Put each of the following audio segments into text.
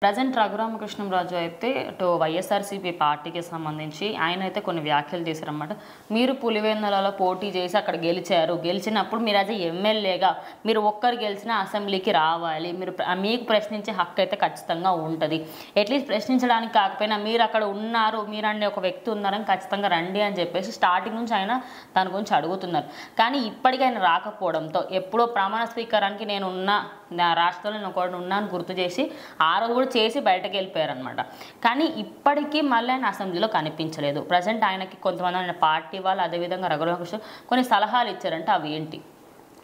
Present Raghurama Krishnam Raju అయితే అటు వైఎస్ఆర్సీపీ పార్టీకి సంబంధించి ఆయన అయితే కొన్ని వ్యాఖ్యలు చేశారన్నమాట. మీరు పులివెందులలో పోటీ చేసి అక్కడ గెలిచారు, గెలిచినప్పుడు మీరు యాజ్ ఎమ్మెల్యేగా మీరు ఒక్కరు గెలిచిన అసెంబ్లీకి రావాలి, మీరు మీకు ప్రశ్నించే హక్కు అయితే ఖచ్చితంగా ఉంటుంది. అట్లీస్ట్ ప్రశ్నించడానికి కాకపోయినా మీరు అక్కడ ఉన్నారు, మీరండి ఒక వ్యక్తి ఉన్నారని ఖచ్చితంగా రండి అని చెప్పేసి స్టార్టింగ్ నుంచి ఆయన దాని గురించి అడుగుతున్నారు. కానీ ఇప్పటికీ ఆయన రాకపోవడంతో ఎప్పుడో ప్రమాణ స్వీకారానికి నేను ఉన్నా, నా రాష్ట్రంలో నేను ఒకటి ఉన్నాను గుర్తు చేసి ఆ రోజు కూడా చేసి బయటకు వెళ్ళిపోయారనమాట. కానీ ఇప్పటికీ మళ్ళీ ఆయన అసెంబ్లీలో కనిపించలేదు. ప్రజెంట్ ఆయనకి కొంతమంది ఆయన పార్టీ వాళ్ళు అదేవిధంగా రఘురామకృష్ణ కొన్ని సలహాలు ఇచ్చారంటే అవి ఏంటి?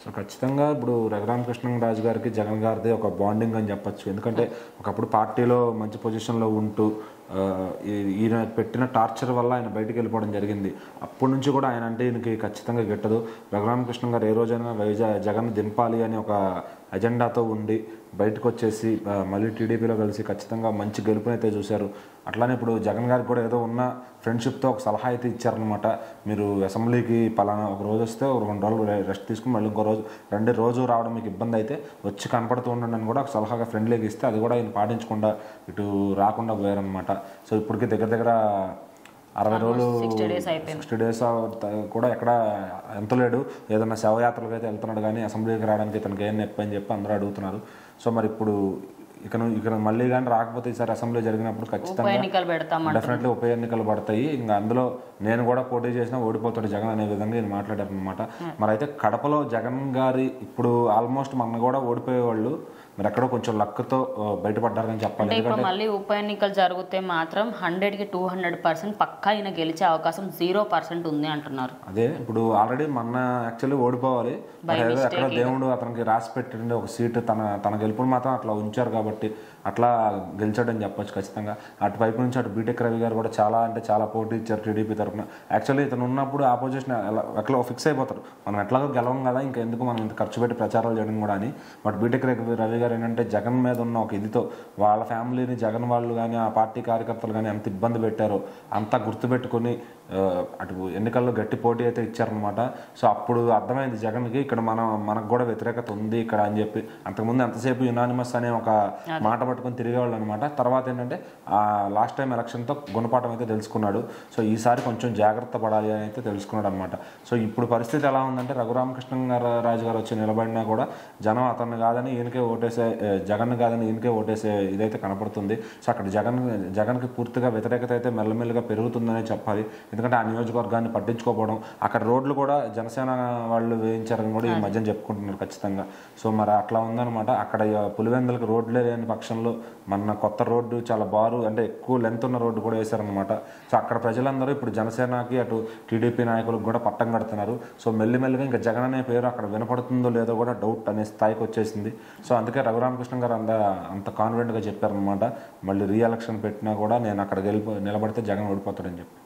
సో ఖచ్చితంగా ఇప్పుడు రఘురామకృష్ణరాజు గారికి జగన్ గారిది ఒక బాండింగ్ అని చెప్పచ్చు. ఎందుకంటే ఒకప్పుడు పార్టీలో మంచి పొజిషన్లో ఉంటూ ఈయన పెట్టిన టార్చర్ వల్ల ఆయన బయటికి వెళ్ళిపోవడం జరిగింది. అప్పటి నుంచి కూడా ఆయన అంటే ఈయనకి ఖచ్చితంగా గిట్టదు. రఘురామకృష్ణ గారు ఏ రోజైనా జగన్ దింపాలి అని ఒక అజెండాతో ఉండి బయటకు వచ్చేసి మళ్ళీ టీడీపీలో కలిసి ఖచ్చితంగా మంచి గెలుపునైతే చూశారు. అట్లానే ఇప్పుడు జగన్ గారికి కూడా ఏదో ఉన్న ఫ్రెండ్షిప్తో ఒక సలహా అయితే ఇచ్చారనమాట. మీరు అసెంబ్లీకి పలానా ఒక రోజు వస్తే ఒక 2 రోజులు రెస్ట్ తీసుకుని మళ్ళీ ఇంకో రోజు రోజు రావడం మీకు ఇబ్బంది అయితే వచ్చి కనపడుతూ ఉండండి అని కూడా ఒక సలహాగా ఫ్రెండ్లీగా ఇస్తే అది కూడా ఆయన పాటించకుండా ఇటు రాకుండా పోయారనమాట. సో ఇప్పటికీ దగ్గర 60 రోజులు 60 డేస్ కూడా ఎక్కడ ఎంత లేడు. ఏదైనా శవయాత్రలకు అయితే వెళ్తున్నాడు కానీ అసెంబ్లీకి రావడానికి ఇతనికి ఏం నొప్పి అని చెప్పి అందరూ అడుగుతున్నారు. సో మరి ఇప్పుడు ఇక మళ్ళీ కానీ రాకపోతే ఈసారి అసెంబ్లీ జరిగినప్పుడు ఖచ్చితంగా డెఫినెట్లీ ఉప ఎన్నికలు పడతాయి. ఇంకా అందులో నేను కూడా పోటీ చేసినా ఓడిపోతాడు జగన్ అనే విధంగా నేను మాట్లాడారు అనమాట. మరి అయితే కడపలో జగన్ గారి ఇప్పుడు ఆల్మోస్ట్ మన కూడా ఓడిపోయేవాళ్ళు మరి ఎక్కడో కొంచెం లక్తో బయటపడ్డారని చెప్పాలి. ఇప్పుడు మళ్ళీ ఉప ఎన్నికలు జరిగితే మాత్రం 100కి 200% పక్కా ఆయన గెలిచే అవకాశం 0% ఉంది అంటున్నారు. అదే ఇప్పుడు ఆల్రెడీ మన యాక్చువల్లీ ఓడిపోవాలి, ఎక్కడో దేవుడు అతనికి రాసి పెట్టిండే ఒక సీటు తన గెలుపుని మాత్రం అట్లా ఉంచారు కాబట్టి అట్లా గెలిచాడని చెప్పొచ్చు ఖచ్చితంగా. అటువైపు నుంచి అటు బీటెక్ రవి గారు కూడా చాలా పోటీ ఇచ్చారు టీడీపీ తరఫున. యాక్చువల్లీ ఇతను ఉన్నప్పుడు ఆపోజిషన్ ఎట్లా ఫిక్స్ అయిపోతారు, మనం ఎట్లాగో గెలవం కదా ఇంకా ఎందుకు మనం ఇంత ఖర్చు పెట్టి ప్రచారాలు చేయడం కూడా అని. బట్ బీటెక్ రవి గారు ఏంటంటే జగన్ మీద ఉన్న ఒక ఇదితో వాళ్ళ ఫ్యామిలీని జగన్ వాళ్ళు కానీ ఆ పార్టీ కార్యకర్తలు కానీ ఎంత ఇబ్బంది పెట్టారో అంతా గుర్తుపెట్టుకుని అటు ఎన్నికల్లో గట్టి పోటీ అయితే ఇచ్చారనమాట. సో అప్పుడు అర్థమైంది జగన్కి ఇక్కడ మనకు కూడా వ్యతిరేకత ఉంది ఇక్కడ అని చెప్పి. అంతకుముందు ఎంతసేపు యునానిమస్ అనే ఒక మాట పట్టుకొని తిరిగేవాళ్ళు అనమాట. తర్వాత ఏంటంటే ఆ లాస్ట్ టైం ఎలక్షన్తో గుణపాఠం అయితే తెలుసుకున్నాడు. సో ఈసారి కొంచెం జాగ్రత్త పడాలి అని అయితే తెలుసుకున్నాడు అనమాట. సో ఇప్పుడు పరిస్థితి ఎలా ఉందంటే రఘురామకృష్ణరాజు గారు వచ్చి నిలబడినా కూడా జనం అతన్ని కాదని ఈయనకే ఓటేసే, జగన్ కాదని ఈయనకే ఓటేసే ఇదైతే కనపడుతుంది. సో అక్కడ జగన్కి పూర్తిగా వ్యతిరేకత అయితే మెల్లమెల్లగా పెరుగుతుందనే చెప్పాలి. ఎందుకంటే ఆ నియోజకవర్గాన్ని పట్టించుకోకపోవడం, అక్కడ రోడ్లు కూడా జనసేన వాళ్ళు వేయించారని కూడా ఈ మధ్యన చెప్పుకుంటున్నారు ఖచ్చితంగా. సో మరి అట్లా ఉందన్నమాట. అక్కడ పులివెందులకు రోడ్లే లేని పక్షంలో మన కొత్త రోడ్డు చాలా అంటే ఎక్కువ లెంత్ ఉన్న రోడ్డు కూడా వేశారనమాట. సో అక్కడ ప్రజలందరూ ఇప్పుడు జనసేనకి అటు టీడీపీ నాయకులకు కూడా పట్టం కడుతున్నారు. సో మెల్లిమెల్లిగా ఇంకా జగన్ అనే పేరు అక్కడ వినపడుతుందో లేదో కూడా డౌట్ అనే స్థాయికి వచ్చేసింది. సో అందుకే రఘురామకృష్ణ గారు అంత కాన్ఫిడెంట్గా చెప్పారనమాట, మళ్ళీ రీ ఎలక్షన్ పెట్టినా కూడా నేను అక్కడ నిలబడితే జగన్ ఓడిపోతాడని చెప్పి.